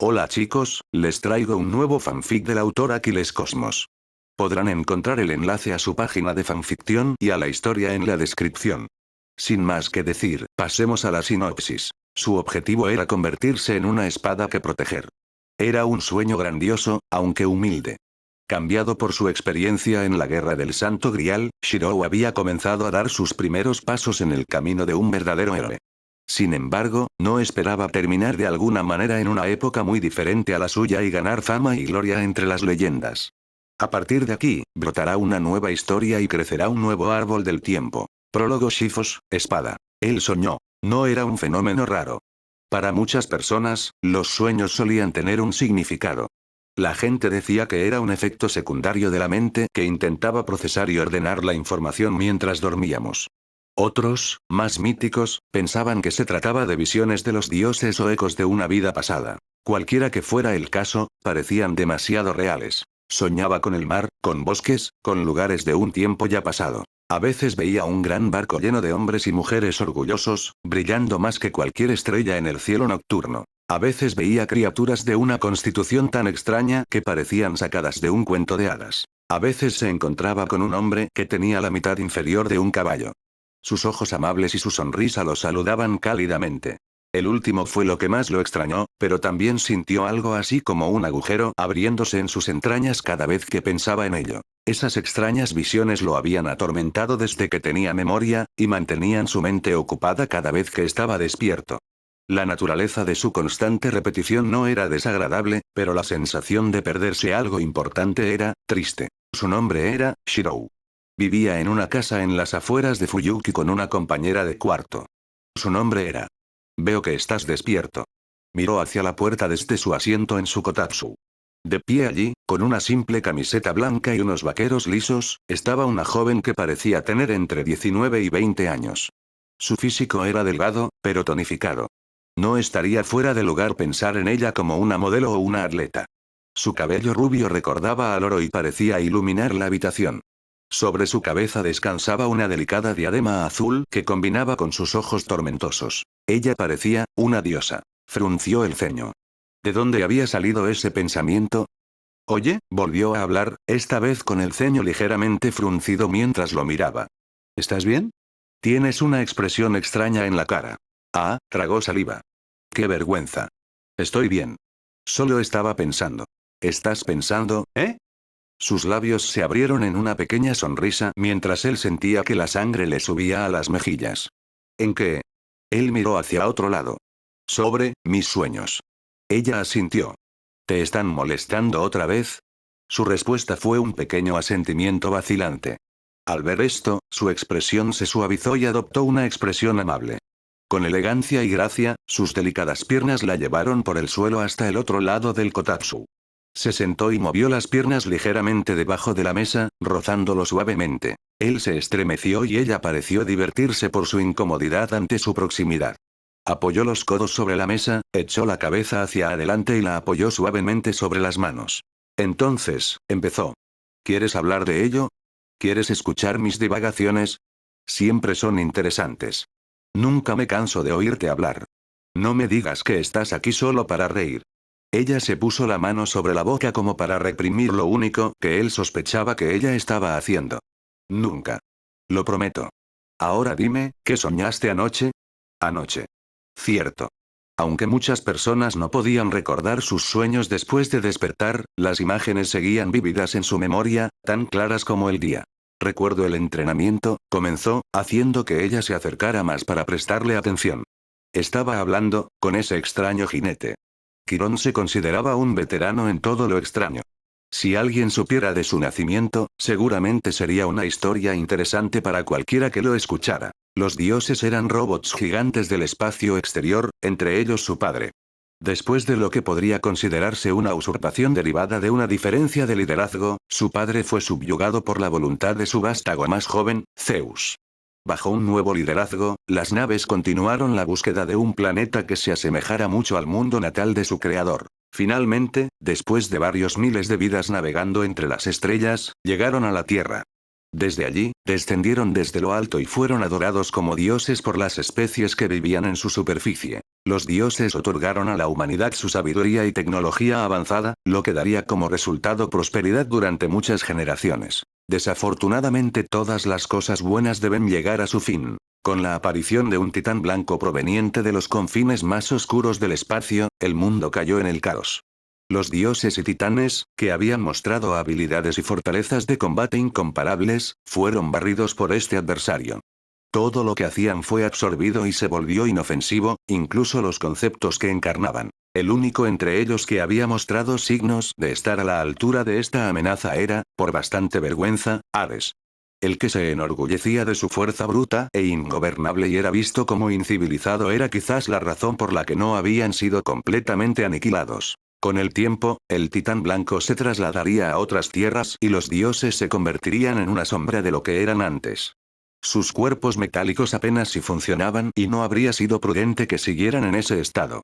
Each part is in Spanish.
Hola chicos, les traigo un nuevo fanfic del autor Aquiles Cosmos. Podrán encontrar el enlace a su página de fanficción y a la historia en la descripción. Sin más que decir, pasemos a la sinopsis. Su objetivo era convertirse en una espada que proteger. Era un sueño grandioso, aunque humilde. Cambiado por su experiencia en la Guerra del Santo Grial, Shirou había comenzado a dar sus primeros pasos en el camino de un verdadero héroe. Sin embargo, no esperaba terminar de alguna manera en una época muy diferente a la suya y ganar fama y gloria entre las leyendas. A partir de aquí, brotará una nueva historia y crecerá un nuevo árbol del tiempo. Prólogo Shifos, espada. Él soñó. No era un fenómeno raro. Para muchas personas, los sueños solían tener un significado. La gente decía que era un efecto secundario de la mente que intentaba procesar y ordenar la información mientras dormíamos. Otros, más míticos, pensaban que se trataba de visiones de los dioses o ecos de una vida pasada. Cualquiera que fuera el caso, parecían demasiado reales. Soñaba con el mar, con bosques, con lugares de un tiempo ya pasado. A veces veía un gran barco lleno de hombres y mujeres orgullosos, brillando más que cualquier estrella en el cielo nocturno. A veces veía criaturas de una constitución tan extraña que parecían sacadas de un cuento de hadas. A veces se encontraba con un hombre que tenía la mitad inferior de un caballo. Sus ojos amables y su sonrisa lo saludaban cálidamente. El último fue lo que más lo extrañó, pero también sintió algo así como un agujero abriéndose en sus entrañas cada vez que pensaba en ello. Esas extrañas visiones lo habían atormentado desde que tenía memoria, y mantenían su mente ocupada cada vez que estaba despierto. La naturaleza de su constante repetición no era desagradable, pero la sensación de perderse algo importante era triste. Su nombre era Shirou. Vivía en una casa en las afueras de Fuyuki con una compañera de cuarto. Su nombre era. Veo que estás despierto. Miró hacia la puerta desde su asiento en su kotatsu. De pie allí, con una simple camiseta blanca y unos vaqueros lisos, estaba una joven que parecía tener entre 19 y 20 años. Su físico era delgado, pero tonificado. No estaría fuera de lugar pensar en ella como una modelo o una atleta. Su cabello rubio recordaba al oro y parecía iluminar la habitación. Sobre su cabeza descansaba una delicada diadema azul que combinaba con sus ojos tormentosos. Ella parecía una diosa. Frunció el ceño. ¿De dónde había salido ese pensamiento? Oye, volvió a hablar, esta vez con el ceño ligeramente fruncido mientras lo miraba. ¿Estás bien? Tienes una expresión extraña en la cara. Ah, tragó saliva. ¡Qué vergüenza! Estoy bien. Solo estaba pensando. ¿Estás pensando, eh? Sus labios se abrieron en una pequeña sonrisa mientras él sentía que la sangre le subía a las mejillas. ¿En qué? Él miró hacia otro lado. Sobre mis sueños. Ella asintió. ¿Te están molestando otra vez? Su respuesta fue un pequeño asentimiento vacilante. Al ver esto, su expresión se suavizó y adoptó una expresión amable. Con elegancia y gracia, sus delicadas piernas la llevaron por el suelo hasta el otro lado del kotatsu. Se sentó y movió las piernas ligeramente debajo de la mesa, rozándolo suavemente. Él se estremeció y ella pareció divertirse por su incomodidad ante su proximidad. Apoyó los codos sobre la mesa, echó la cabeza hacia adelante y la apoyó suavemente sobre las manos. Entonces, empezó. ¿Quieres hablar de ello? ¿Quieres escuchar mis divagaciones? Siempre son interesantes. Nunca me canso de oírte hablar. No me digas que estás aquí solo para reír. Ella se puso la mano sobre la boca como para reprimir lo único que él sospechaba que ella estaba haciendo. Nunca. Lo prometo. Ahora dime, ¿qué soñaste anoche? Anoche. Cierto. Aunque muchas personas no podían recordar sus sueños después de despertar, las imágenes seguían vívidas en su memoria, tan claras como el día. Recuerdo el entrenamiento, comenzó, haciendo que ella se acercara más para prestarle atención. Estaba hablando, con ese extraño jinete. Quirón se consideraba un veterano en todo lo extraño. Si alguien supiera de su nacimiento, seguramente sería una historia interesante para cualquiera que lo escuchara. Los dioses eran robots gigantes del espacio exterior, entre ellos su padre. Después de lo que podría considerarse una usurpación derivada de una diferencia de liderazgo, su padre fue subyugado por la voluntad de su vástago más joven, Zeus. Bajo un nuevo liderazgo, las naves continuaron la búsqueda de un planeta que se asemejara mucho al mundo natal de su creador. Finalmente, después de varios miles de vidas navegando entre las estrellas, llegaron a la Tierra. Desde allí, descendieron desde lo alto y fueron adorados como dioses por las especies que vivían en su superficie. Los dioses otorgaron a la humanidad su sabiduría y tecnología avanzada, lo que daría como resultado prosperidad durante muchas generaciones. Desafortunadamente todas las cosas buenas deben llegar a su fin. Con la aparición de un titán blanco proveniente de los confines más oscuros del espacio, el mundo cayó en el caos. Los dioses y titanes, que habían mostrado habilidades y fortalezas de combate incomparables, fueron barridos por este adversario. Todo lo que hacían fue absorbido y se volvió inofensivo, incluso los conceptos que encarnaban. El único entre ellos que había mostrado signos de estar a la altura de esta amenaza era, por bastante vergüenza, Ares. El que se enorgullecía de su fuerza bruta e ingobernable y era visto como incivilizado era quizás la razón por la que no habían sido completamente aniquilados. Con el tiempo, el titán blanco se trasladaría a otras tierras y los dioses se convertirían en una sombra de lo que eran antes. Sus cuerpos metálicos apenas si funcionaban y no habría sido prudente que siguieran en ese estado.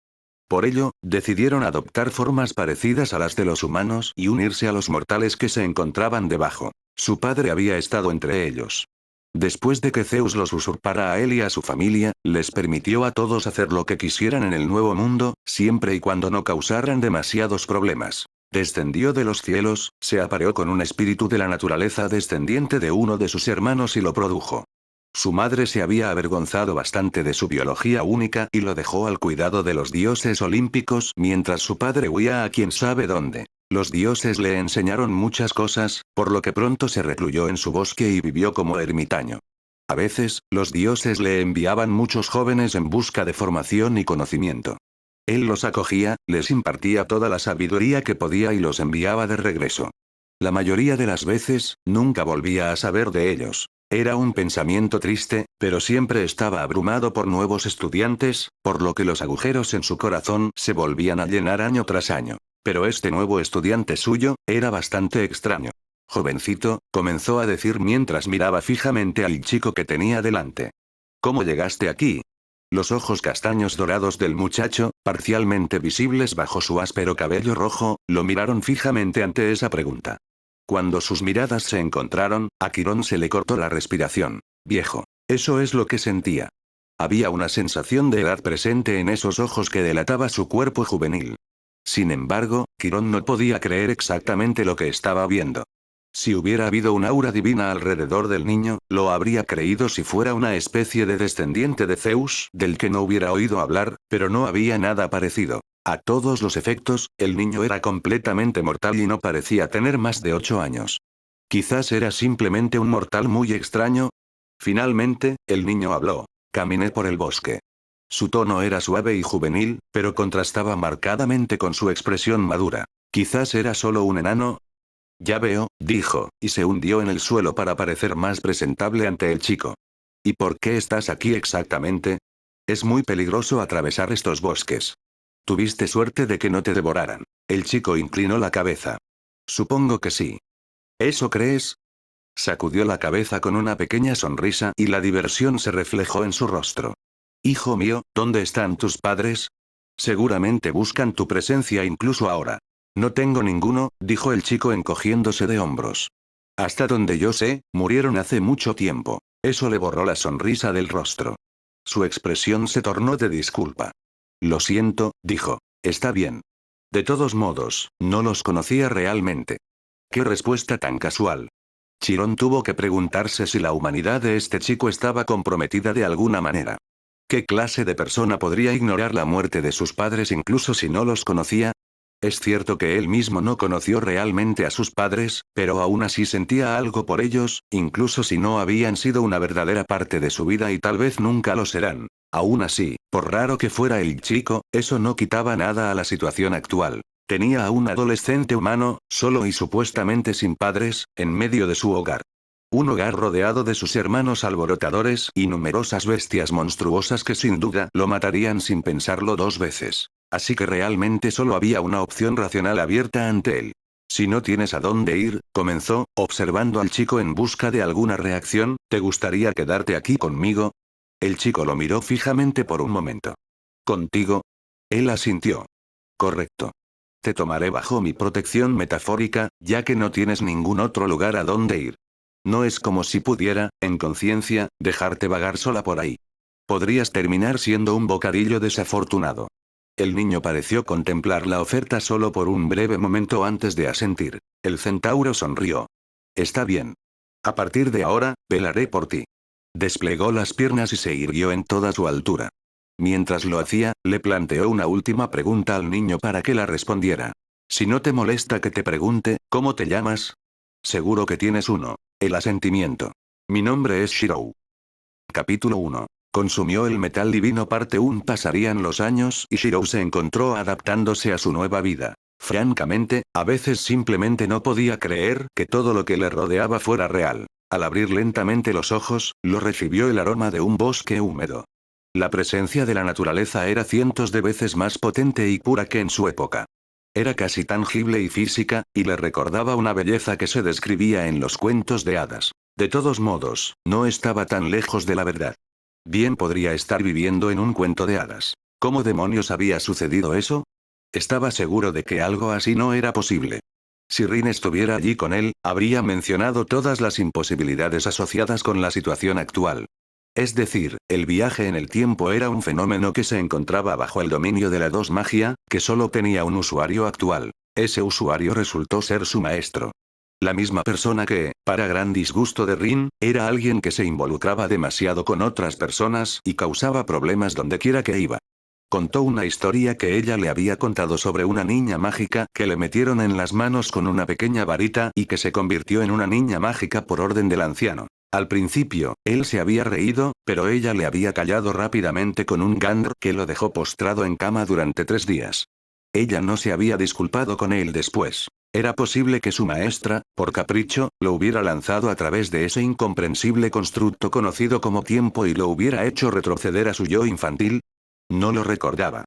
Por ello, decidieron adoptar formas parecidas a las de los humanos y unirse a los mortales que se encontraban debajo. Su padre había estado entre ellos. Después de que Zeus los usurpara a él y a su familia, les permitió a todos hacer lo que quisieran en el nuevo mundo, siempre y cuando no causaran demasiados problemas. Descendió de los cielos, se apareó con un espíritu de la naturaleza descendiente de uno de sus hermanos y lo produjo. Su madre se había avergonzado bastante de su biología única y lo dejó al cuidado de los dioses olímpicos mientras su padre huía a quién sabe dónde. Los dioses le enseñaron muchas cosas, por lo que pronto se recluyó en su bosque y vivió como ermitaño. A veces, los dioses le enviaban muchos jóvenes en busca de formación y conocimiento. Él los acogía, les impartía toda la sabiduría que podía y los enviaba de regreso. La mayoría de las veces, nunca volvía a saber de ellos. Era un pensamiento triste, pero siempre estaba abrumado por nuevos estudiantes, por lo que los agujeros en su corazón se volvían a llenar año tras año. Pero este nuevo estudiante suyo, era bastante extraño. Jovencito, comenzó a decir mientras miraba fijamente al chico que tenía delante. ¿Cómo llegaste aquí? Los ojos castaños dorados del muchacho, parcialmente visibles bajo su áspero cabello rojo, lo miraron fijamente ante esa pregunta. Cuando sus miradas se encontraron, a Quirón se le cortó la respiración. Viejo. Eso es lo que sentía. Había una sensación de edad presente en esos ojos que delataba su cuerpo juvenil. Sin embargo, Quirón no podía creer exactamente lo que estaba viendo. Si hubiera habido un aura divina alrededor del niño, lo habría creído si fuera una especie de descendiente de Zeus, del que no hubiera oído hablar, pero no había nada parecido. A todos los efectos, el niño era completamente mortal y no parecía tener más de 8 años. Quizás era simplemente un mortal muy extraño. Finalmente, el niño habló. Caminé por el bosque. Su tono era suave y juvenil, pero contrastaba marcadamente con su expresión madura. Quizás era solo un enano. Ya veo, dijo, y se hundió en el suelo para parecer más presentable ante el chico. ¿Y por qué estás aquí exactamente? Es muy peligroso atravesar estos bosques. Tuviste suerte de que no te devoraran. El chico inclinó la cabeza. Supongo que sí. ¿Eso crees? Sacudió la cabeza con una pequeña sonrisa y la diversión se reflejó en su rostro. Hijo mío, ¿dónde están tus padres? Seguramente buscan tu presencia incluso ahora. No tengo ninguno, dijo el chico encogiéndose de hombros. Hasta donde yo sé, murieron hace mucho tiempo. Eso le borró la sonrisa del rostro. Su expresión se tornó de disculpa. Lo siento, dijo. Está bien. De todos modos, no los conocía realmente. Qué respuesta tan casual. Chirón tuvo que preguntarse si la humanidad de este chico estaba comprometida de alguna manera. ¿Qué clase de persona podría ignorar la muerte de sus padres incluso si no los conocía? Es cierto que él mismo no conoció realmente a sus padres, pero aún así sentía algo por ellos, incluso si no habían sido una verdadera parte de su vida y tal vez nunca lo serán. Aún así, por raro que fuera el chico, eso no quitaba nada a la situación actual. Tenía a un adolescente humano, solo y supuestamente sin padres, en medio de su hogar. Un hogar rodeado de sus hermanos alborotadores y numerosas bestias monstruosas que sin duda lo matarían sin pensarlo 2 veces. Así que realmente solo había una opción racional abierta ante él. Si no tienes a dónde ir, comenzó, observando al chico en busca de alguna reacción, ¿te gustaría quedarte aquí conmigo? El chico lo miró fijamente por un momento. ¿Contigo? Él asintió. Correcto. Te tomaré bajo mi protección metafórica, ya que no tienes ningún otro lugar a dónde ir. No es como si pudiera, en conciencia, dejarte vagar sola por ahí. Podrías terminar siendo un bocadillo desafortunado. El niño pareció contemplar la oferta solo por un breve momento antes de asentir. El centauro sonrió. Está bien. A partir de ahora, velaré por ti. Desplegó las piernas y se irguió en toda su altura. Mientras lo hacía, le planteó una última pregunta al niño para que la respondiera. Si no te molesta que te pregunte, ¿cómo te llamas? Seguro que tienes uno. El asentimiento. Mi nombre es Shirou. Capítulo 1. Consumió el metal divino parte 1. Pasarían los años y Shirou se encontró adaptándose a su nueva vida. Francamente, a veces simplemente no podía creer que todo lo que le rodeaba fuera real. Al abrir lentamente los ojos, lo recibió el aroma de un bosque húmedo. La presencia de la naturaleza era cientos de veces más potente y pura que en su época. Era casi tangible y física, y le recordaba una belleza que se describía en los cuentos de hadas. De todos modos, no estaba tan lejos de la verdad. Bien podría estar viviendo en un cuento de hadas. ¿Cómo demonios había sucedido eso? Estaba seguro de que algo así no era posible. Si Rin estuviera allí con él, habría mencionado todas las imposibilidades asociadas con la situación actual. Es decir, el viaje en el tiempo era un fenómeno que se encontraba bajo el dominio de la dos magia, que solo tenía un usuario actual. Ese usuario resultó ser su maestro. La misma persona que, para gran disgusto de Rin, era alguien que se involucraba demasiado con otras personas y causaba problemas dondequiera que iba. Contó una historia que ella le había contado sobre una niña mágica que le metieron en las manos con una pequeña varita y que se convirtió en una niña mágica por orden del anciano. Al principio, él se había reído, pero ella le había callado rápidamente con un gandr que lo dejó postrado en cama durante 3 días. Ella no se había disculpado con él después. Era posible que su maestra, por capricho, lo hubiera lanzado a través de ese incomprensible constructo conocido como tiempo y lo hubiera hecho retroceder a su yo infantil. No lo recordaba.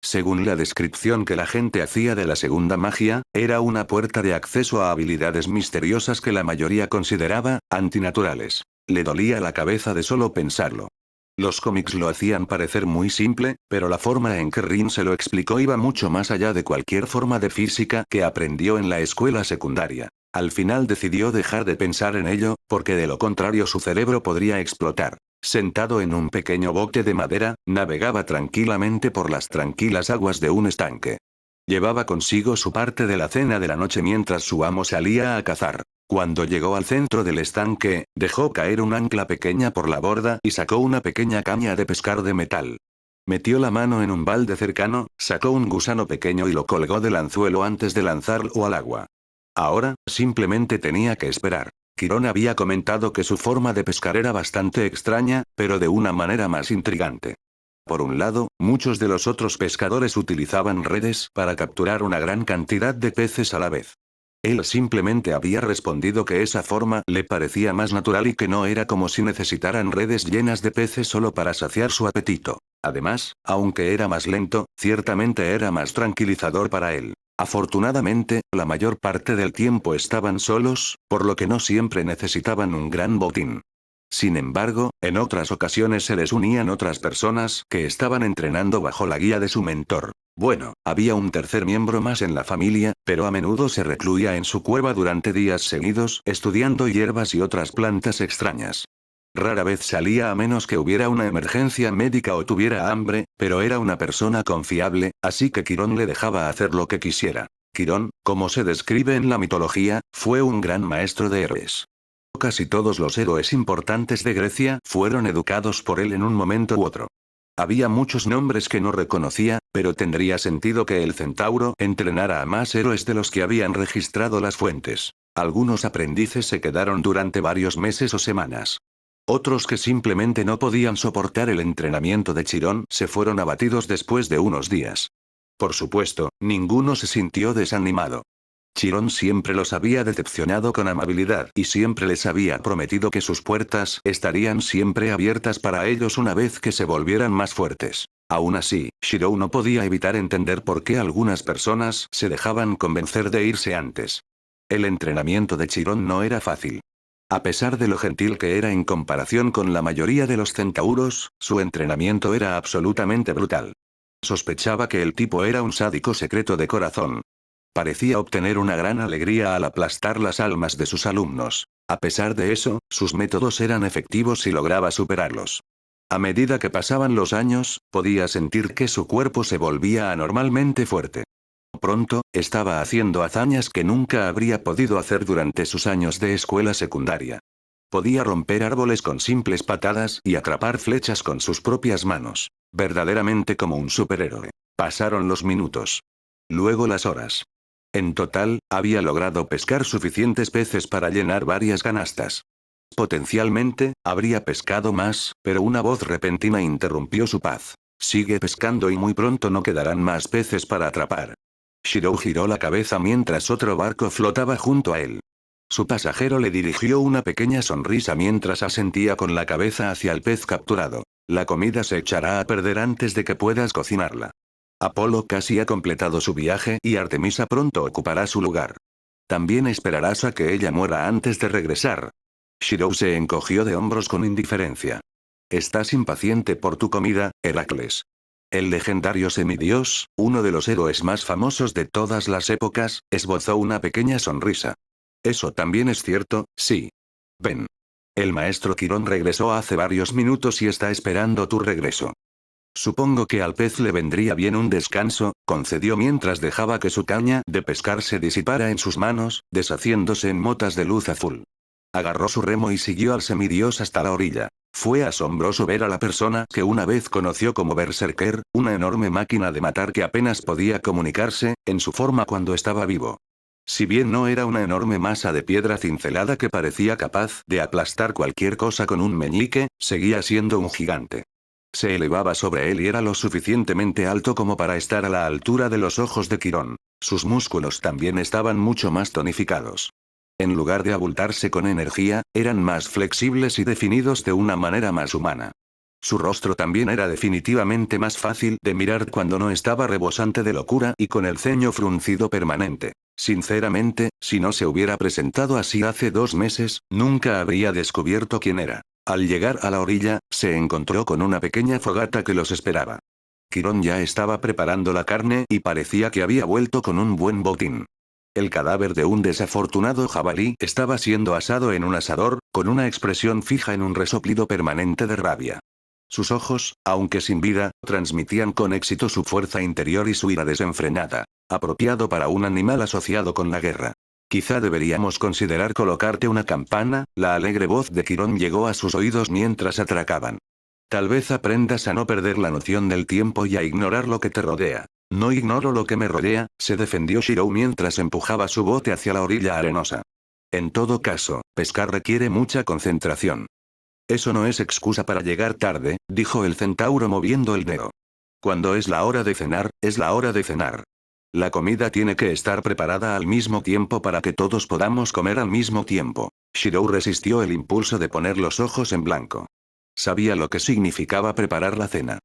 Según la descripción que la gente hacía de la segunda magia, era una puerta de acceso a habilidades misteriosas que la mayoría consideraba antinaturales. Le dolía la cabeza de solo pensarlo. Los cómics lo hacían parecer muy simple, pero la forma en que Rin se lo explicó iba mucho más allá de cualquier forma de física que aprendió en la escuela secundaria. Al final decidió dejar de pensar en ello, porque de lo contrario su cerebro podría explotar. Sentado en un pequeño bote de madera, navegaba tranquilamente por las tranquilas aguas de un estanque. Llevaba consigo su parte de la cena de la noche mientras su amo salía a cazar. Cuando llegó al centro del estanque, dejó caer un ancla pequeña por la borda y sacó una pequeña caña de pescar de metal. Metió la mano en un balde cercano, sacó un gusano pequeño y lo colgó del anzuelo antes de lanzarlo al agua. Ahora, simplemente tenía que esperar. Quirón había comentado que su forma de pescar era bastante extraña, pero de una manera más intrigante. Por un lado, muchos de los otros pescadores utilizaban redes para capturar una gran cantidad de peces a la vez. Él simplemente había respondido que esa forma le parecía más natural y que no era como si necesitaran redes llenas de peces solo para saciar su apetito. Además, aunque era más lento, ciertamente era más tranquilizador para él. Afortunadamente, la mayor parte del tiempo estaban solos, por lo que no siempre necesitaban un gran botín. Sin embargo, en otras ocasiones se les unían otras personas que estaban entrenando bajo la guía de su mentor. Bueno, había un tercer miembro más en la familia, pero a menudo se recluía en su cueva durante días seguidos, estudiando hierbas y otras plantas extrañas. Rara vez salía a menos que hubiera una emergencia médica o tuviera hambre, pero era una persona confiable, así que Quirón le dejaba hacer lo que quisiera. Quirón, como se describe en la mitología, fue un gran maestro de héroes. Casi todos los héroes importantes de Grecia fueron educados por él en un momento u otro. Había muchos nombres que no reconocía, pero tendría sentido que el centauro entrenara a más héroes de los que habían registrado las fuentes. Algunos aprendices se quedaron durante varios meses o semanas. Otros que simplemente no podían soportar el entrenamiento de Chirón se fueron abatidos después de unos días. Por supuesto, ninguno se sintió desanimado. Chirón siempre los había decepcionado con amabilidad y siempre les había prometido que sus puertas estarían siempre abiertas para ellos una vez que se volvieran más fuertes. Aún así, Shirou no podía evitar entender por qué algunas personas se dejaban convencer de irse antes. El entrenamiento de Chirón no era fácil. A pesar de lo gentil que era en comparación con la mayoría de los centauros, su entrenamiento era absolutamente brutal. Sospechaba que el tipo era un sádico secreto de corazón. Parecía obtener una gran alegría al aplastar las almas de sus alumnos. A pesar de eso, sus métodos eran efectivos y lograba superarlos. A medida que pasaban los años, podía sentir que su cuerpo se volvía anormalmente fuerte. Pronto, estaba haciendo hazañas que nunca habría podido hacer durante sus años de escuela secundaria. Podía romper árboles con simples patadas y atrapar flechas con sus propias manos. Verdaderamente como un superhéroe. Pasaron los minutos. Luego las horas. En total, había logrado pescar suficientes peces para llenar varias canastas. Potencialmente, habría pescado más, pero una voz repentina interrumpió su paz. Sigue pescando y muy pronto no quedarán más peces para atrapar. Shirou giró la cabeza mientras otro barco flotaba junto a él. Su pasajero le dirigió una pequeña sonrisa mientras asentía con la cabeza hacia el pez capturado. La comida se echará a perder antes de que puedas cocinarla. Apolo casi ha completado su viaje y Artemisa pronto ocupará su lugar. También esperarás a que ella muera antes de regresar. Shirou se encogió de hombros con indiferencia. Estás impaciente por tu comida, Heracles. El legendario semidios, uno de los héroes más famosos de todas las épocas, esbozó una pequeña sonrisa. Eso también es cierto, sí. Ven. El maestro Quirón regresó hace varios minutos y está esperando tu regreso. Supongo que al pez le vendría bien un descanso, concedió mientras dejaba que su caña de pescar se disipara en sus manos, deshaciéndose en motas de luz azul. Agarró su remo y siguió al semidios hasta la orilla. Fue asombroso ver a la persona que una vez conoció como Berserker, una enorme máquina de matar que apenas podía comunicarse, en su forma cuando estaba vivo. Si bien no era una enorme masa de piedra cincelada que parecía capaz de aplastar cualquier cosa con un meñique, seguía siendo un gigante. Se elevaba sobre él y era lo suficientemente alto como para estar a la altura de los ojos de Quirón. Sus músculos también estaban mucho más tonificados. En lugar de abultarse con energía, eran más flexibles y definidos de una manera más humana. Su rostro también era definitivamente más fácil de mirar cuando no estaba rebosante de locura y con el ceño fruncido permanente. Sinceramente, si no se hubiera presentado así hace 2 meses, nunca habría descubierto quién era. Al llegar a la orilla, se encontró con una pequeña fogata que los esperaba. Quirón ya estaba preparando la carne y parecía que había vuelto con un buen botín. El cadáver de un desafortunado jabalí estaba siendo asado en un asador, con una expresión fija en un resoplido permanente de rabia. Sus ojos, aunque sin vida, transmitían con éxito su fuerza interior y su ira desenfrenada, apropiado para un animal asociado con la guerra. Quizá deberíamos considerar colocarte una campana, la alegre voz de Quirón llegó a sus oídos mientras atracaban. Tal vez aprendas a no perder la noción del tiempo y a ignorar lo que te rodea. No ignoro lo que me rodea, se defendió Shirou mientras empujaba su bote hacia la orilla arenosa. En todo caso, pescar requiere mucha concentración. Eso no es excusa para llegar tarde, dijo el centauro moviendo el dedo. Cuando es la hora de cenar, es la hora de cenar. La comida tiene que estar preparada al mismo tiempo para que todos podamos comer al mismo tiempo. Shirou resistió el impulso de poner los ojos en blanco. Sabía lo que significaba preparar la cena.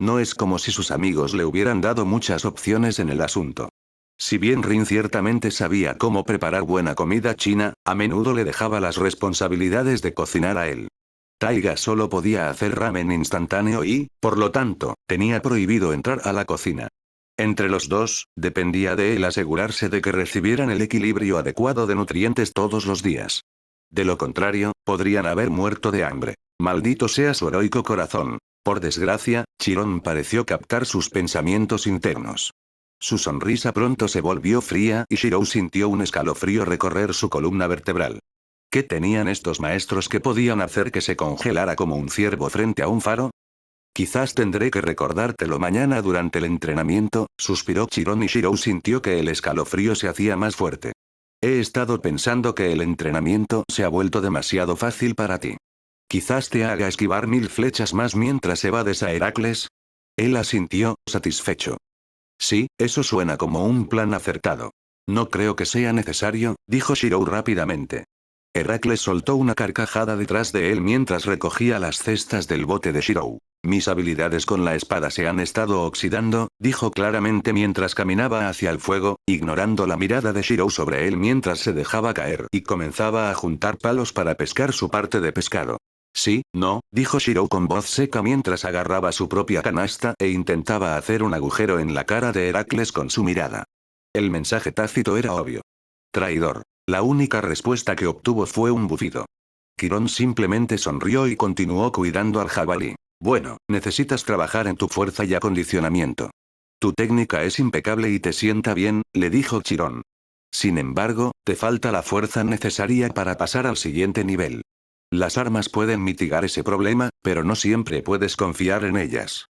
No es como si sus amigos le hubieran dado muchas opciones en el asunto. Si bien Rin ciertamente sabía cómo preparar buena comida china, a menudo le dejaba las responsabilidades de cocinar a él. Taiga solo podía hacer ramen instantáneo y, por lo tanto, tenía prohibido entrar a la cocina. Entre los dos, dependía de él asegurarse de que recibieran el equilibrio adecuado de nutrientes todos los días. De lo contrario, podrían haber muerto de hambre. Maldito sea su heroico corazón. Por desgracia, Chiron pareció captar sus pensamientos internos. Su sonrisa pronto se volvió fría y Shirou sintió un escalofrío recorrer su columna vertebral. ¿Qué tenían estos maestros que podían hacer que se congelara como un ciervo frente a un faro? Quizás tendré que recordártelo mañana durante el entrenamiento, suspiró Chiron y Shirou sintió que el escalofrío se hacía más fuerte. He estado pensando que el entrenamiento se ha vuelto demasiado fácil para ti. Quizás te haga esquivar 1000 flechas más mientras evades a Heracles. Él asintió, satisfecho. Sí, eso suena como un plan acertado. No creo que sea necesario, dijo Shirou rápidamente. Heracles soltó una carcajada detrás de él mientras recogía las cestas del bote de Shirou. Mis habilidades con la espada se han estado oxidando, dijo claramente mientras caminaba hacia el fuego, ignorando la mirada de Shirou sobre él mientras se dejaba caer y comenzaba a juntar palos para pescar su parte de pescado. Sí, no, dijo Shirou con voz seca mientras agarraba su propia canasta e intentaba hacer un agujero en la cara de Heracles con su mirada. El mensaje tácito era obvio. Traidor. La única respuesta que obtuvo fue un bufido. Quirón simplemente sonrió y continuó cuidando al jabalí. Bueno, necesitas trabajar en tu fuerza y acondicionamiento. Tu técnica es impecable y te sienta bien, le dijo Chiron. Sin embargo, te falta la fuerza necesaria para pasar al siguiente nivel. Las armas pueden mitigar ese problema, pero no siempre puedes confiar en ellas.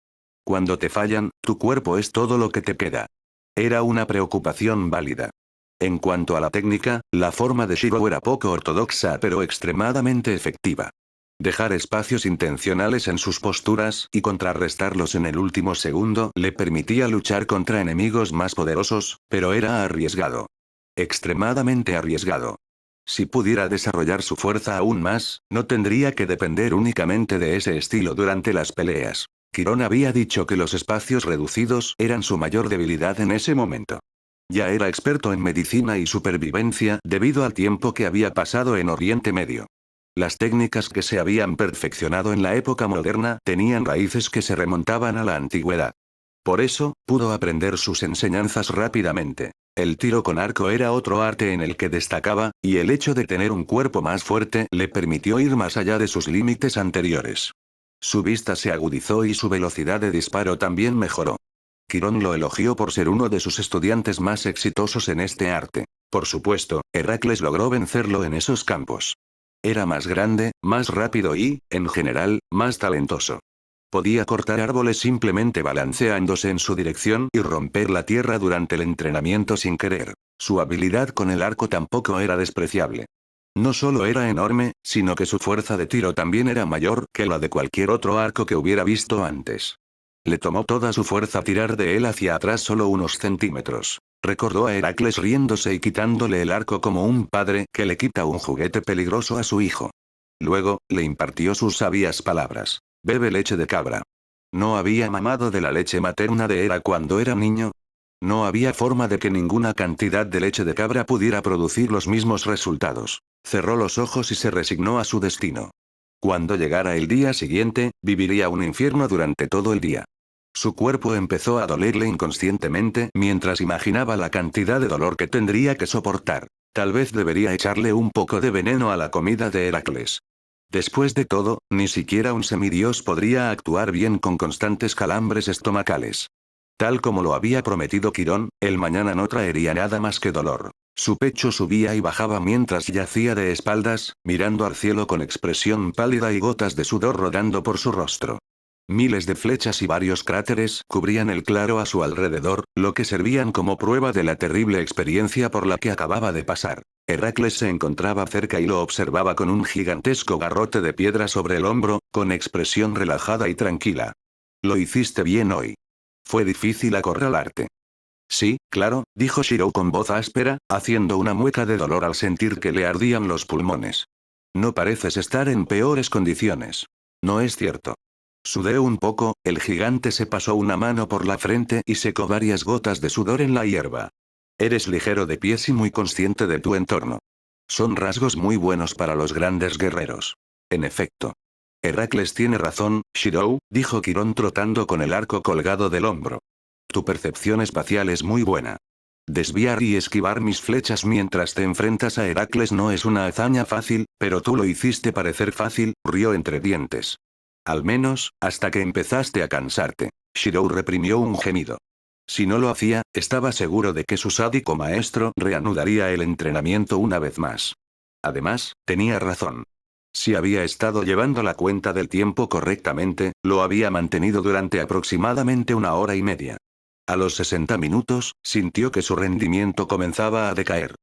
Cuando te fallan, tu cuerpo es todo lo que te queda. Era una preocupación válida. En cuanto a la técnica, la forma de Shirou era poco ortodoxa pero extremadamente efectiva. Dejar espacios intencionales en sus posturas y contrarrestarlos en el último segundo le permitía luchar contra enemigos más poderosos, pero era arriesgado. Extremadamente arriesgado. Si pudiera desarrollar su fuerza aún más, no tendría que depender únicamente de ese estilo durante las peleas. Chiron había dicho que los espacios reducidos eran su mayor debilidad en ese momento. Ya era experto en medicina y supervivencia debido al tiempo que había pasado en Oriente Medio. Las técnicas que se habían perfeccionado en la época moderna tenían raíces que se remontaban a la antigüedad. Por eso, pudo aprender sus enseñanzas rápidamente. El tiro con arco era otro arte en el que destacaba, y el hecho de tener un cuerpo más fuerte le permitió ir más allá de sus límites anteriores. Su vista se agudizó y su velocidad de disparo también mejoró. Quirón lo elogió por ser uno de sus estudiantes más exitosos en este arte. Por supuesto, Heracles logró vencerlo en esos campos. Era más grande, más rápido y, en general, más talentoso. Podía cortar árboles simplemente balanceándose en su dirección y romper la tierra durante el entrenamiento sin querer. Su habilidad con el arco tampoco era despreciable. No solo era enorme, sino que su fuerza de tiro también era mayor que la de cualquier otro arco que hubiera visto antes. Le tomó toda su fuerza tirar de él hacia atrás solo unos centímetros. Recordó a Heracles riéndose y quitándole el arco como un padre que le quita un juguete peligroso a su hijo. Luego, le impartió sus sabias palabras. Bebe leche de cabra. ¿No había mamado de la leche materna de Hera cuando era niño? No había forma de que ninguna cantidad de leche de cabra pudiera producir los mismos resultados. Cerró los ojos y se resignó a su destino. Cuando llegara el día siguiente, viviría un infierno durante todo el día. Su cuerpo empezó a dolerle inconscientemente mientras imaginaba la cantidad de dolor que tendría que soportar. Tal vez debería echarle un poco de veneno a la comida de Heracles. Después de todo, ni siquiera un semidios podría actuar bien con constantes calambres estomacales. Tal como lo había prometido Quirón, el mañana no traería nada más que dolor. Su pecho subía y bajaba mientras yacía de espaldas, mirando al cielo con expresión pálida y gotas de sudor rodando por su rostro. Miles de flechas y varios cráteres cubrían el claro a su alrededor, lo que servían como prueba de la terrible experiencia por la que acababa de pasar. Heracles se encontraba cerca y lo observaba con un gigantesco garrote de piedra sobre el hombro, con expresión relajada y tranquila. Lo hiciste bien hoy. Fue difícil acorralarte. Sí, claro, dijo Shirou con voz áspera, haciendo una mueca de dolor al sentir que le ardían los pulmones. No pareces estar en peores condiciones. No es cierto. Sudé un poco, el gigante se pasó una mano por la frente y secó varias gotas de sudor en la hierba. Eres ligero de pies y muy consciente de tu entorno. Son rasgos muy buenos para los grandes guerreros. En efecto. Heracles tiene razón, Shirou, dijo Quirón trotando con el arco colgado del hombro. Tu percepción espacial es muy buena. Desviar y esquivar mis flechas mientras te enfrentas a Heracles no es una hazaña fácil, pero tú lo hiciste parecer fácil, rió entre dientes. Al menos, hasta que empezaste a cansarte. Shirou reprimió un gemido. Si no lo hacía, estaba seguro de que su sádico maestro reanudaría el entrenamiento una vez más. Además, tenía razón. Si había estado llevando la cuenta del tiempo correctamente, lo había mantenido durante aproximadamente una hora y media. A los 60 minutos, sintió que su rendimiento comenzaba a decaer.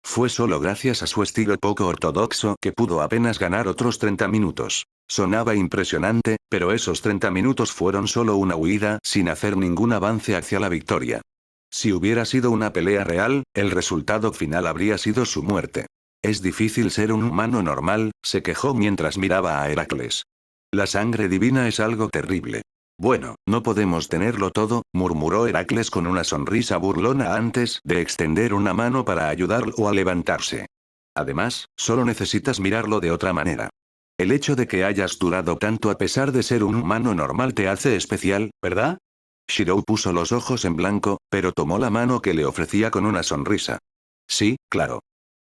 Fue solo gracias a su estilo poco ortodoxo que pudo apenas ganar otros 30 minutos. Sonaba impresionante, pero esos 30 minutos fueron solo una huida sin hacer ningún avance hacia la victoria. Si hubiera sido una pelea real, el resultado final habría sido su muerte. Es difícil ser un humano normal, se quejó mientras miraba a Heracles. La sangre divina es algo terrible. Bueno, no podemos tenerlo todo, murmuró Heracles con una sonrisa burlona antes de extender una mano para ayudarlo a levantarse. Además, solo necesitas mirarlo de otra manera. El hecho de que hayas durado tanto a pesar de ser un humano normal te hace especial, ¿verdad? Shirou puso los ojos en blanco, pero tomó la mano que le ofrecía con una sonrisa. Sí, claro.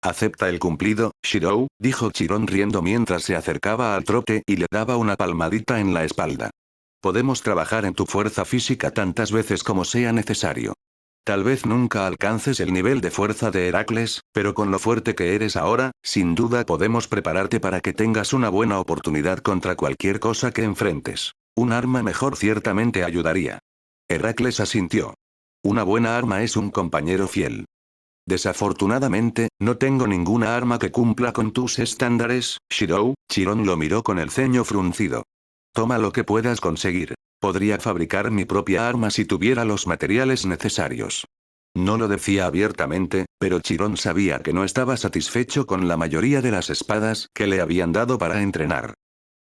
Acepta el cumplido, Shirou, dijo Chiron riendo mientras se acercaba al trote y le daba una palmadita en la espalda. Podemos trabajar en tu fuerza física tantas veces como sea necesario. Tal vez nunca alcances el nivel de fuerza de Heracles, pero con lo fuerte que eres ahora, sin duda podemos prepararte para que tengas una buena oportunidad contra cualquier cosa que enfrentes. Un arma mejor ciertamente ayudaría. Heracles asintió. Una buena arma es un compañero fiel. Desafortunadamente, no tengo ninguna arma que cumpla con tus estándares, Shirou. Chiron lo miró con el ceño fruncido. Toma lo que puedas conseguir. Podría fabricar mi propia arma si tuviera los materiales necesarios. No lo decía abiertamente, pero Chiron sabía que no estaba satisfecho con la mayoría de las espadas que le habían dado para entrenar.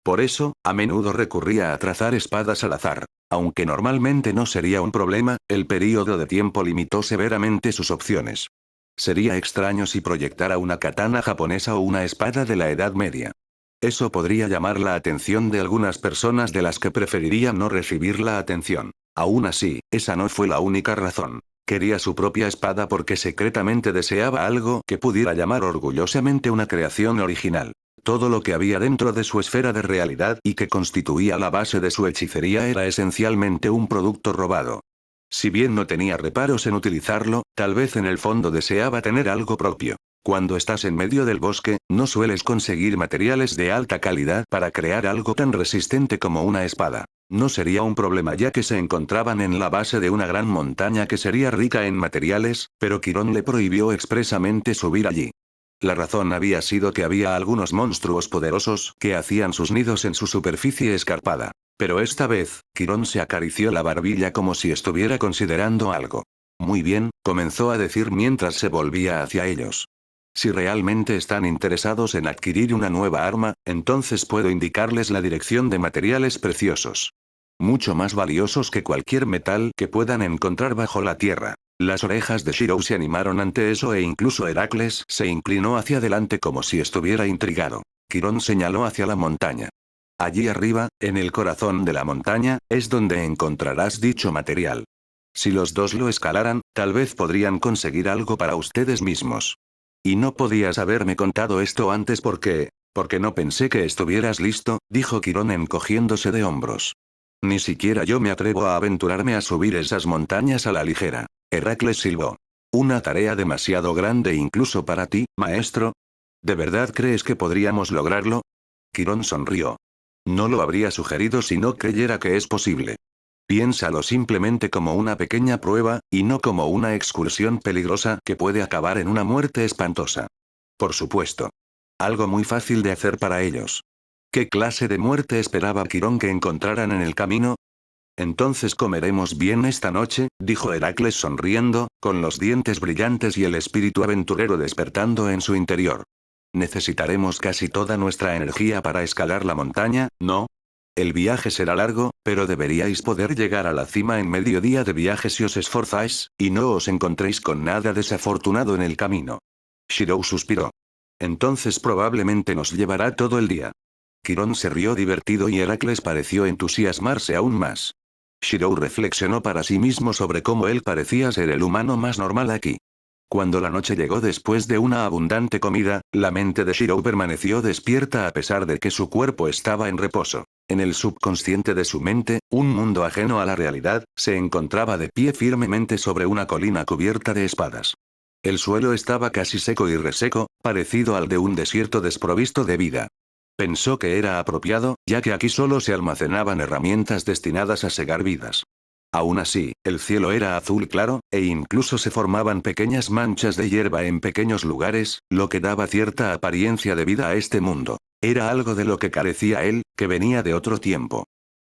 Por eso, a menudo recurría a trazar espadas al azar. Aunque normalmente no sería un problema, el período de tiempo limitó severamente sus opciones. Sería extraño si proyectara una katana japonesa o una espada de la Edad Media. Eso podría llamar la atención de algunas personas de las que preferiría no recibir la atención. Aún así, esa no fue la única razón. Quería su propia espada porque secretamente deseaba algo que pudiera llamar orgullosamente una creación original. Todo lo que había dentro de su esfera de realidad y que constituía la base de su hechicería era esencialmente un producto robado. Si bien no tenía reparos en utilizarlo, tal vez en el fondo deseaba tener algo propio. Cuando estás en medio del bosque, no sueles conseguir materiales de alta calidad para crear algo tan resistente como una espada. No sería un problema ya que se encontraban en la base de una gran montaña que sería rica en materiales, pero Quirón le prohibió expresamente subir allí. La razón había sido que había algunos monstruos poderosos que hacían sus nidos en su superficie escarpada. Pero esta vez, Quirón se acarició la barbilla como si estuviera considerando algo. Muy bien, comenzó a decir mientras se volvía hacia ellos. Si realmente están interesados en adquirir una nueva arma, entonces puedo indicarles la dirección de materiales preciosos. Mucho más valiosos que cualquier metal que puedan encontrar bajo la tierra. Las orejas de Shirou se animaron ante eso e incluso Heracles se inclinó hacia adelante como si estuviera intrigado. Quirón señaló hacia la montaña. Allí arriba, en el corazón de la montaña, es donde encontrarás dicho material. Si los dos lo escalaran, tal vez podrían conseguir algo para ustedes mismos. Y no podías haberme contado esto antes porque no pensé que estuvieras listo, dijo Quirón encogiéndose de hombros. Ni siquiera yo me atrevo a aventurarme a subir esas montañas a la ligera. Heracles silbó. ¿Una tarea demasiado grande incluso para ti, maestro? ¿De verdad crees que podríamos lograrlo? Quirón sonrió. No lo habría sugerido si no creyera que es posible. Piénsalo simplemente como una pequeña prueba, y no como una excursión peligrosa que puede acabar en una muerte espantosa. Por supuesto. Algo muy fácil de hacer para ellos. ¿Qué clase de muerte esperaba Quirón que encontraran en el camino? Entonces comeremos bien esta noche, dijo Heracles sonriendo, con los dientes brillantes y el espíritu aventurero despertando en su interior. Necesitaremos casi toda nuestra energía para escalar la montaña, ¿no? El viaje será largo, pero deberíais poder llegar a la cima en medio día de viaje si os esforzáis, y no os encontréis con nada desafortunado en el camino. Shirou suspiró. Entonces probablemente nos llevará todo el día. Quirón se rió divertido y Heracles pareció entusiasmarse aún más. Shirou reflexionó para sí mismo sobre cómo él parecía ser el humano más normal aquí. Cuando la noche llegó después de una abundante comida, la mente de Shirou permaneció despierta a pesar de que su cuerpo estaba en reposo. En el subconsciente de su mente, un mundo ajeno a la realidad, se encontraba de pie firmemente sobre una colina cubierta de espadas. El suelo estaba casi seco y reseco, parecido al de un desierto desprovisto de vida. Pensó que era apropiado, ya que aquí solo se almacenaban herramientas destinadas a segar vidas. Aún así, el cielo era azul claro, e incluso se formaban pequeñas manchas de hierba en pequeños lugares, lo que daba cierta apariencia de vida a este mundo. Era algo de lo que carecía él, que venía de otro tiempo.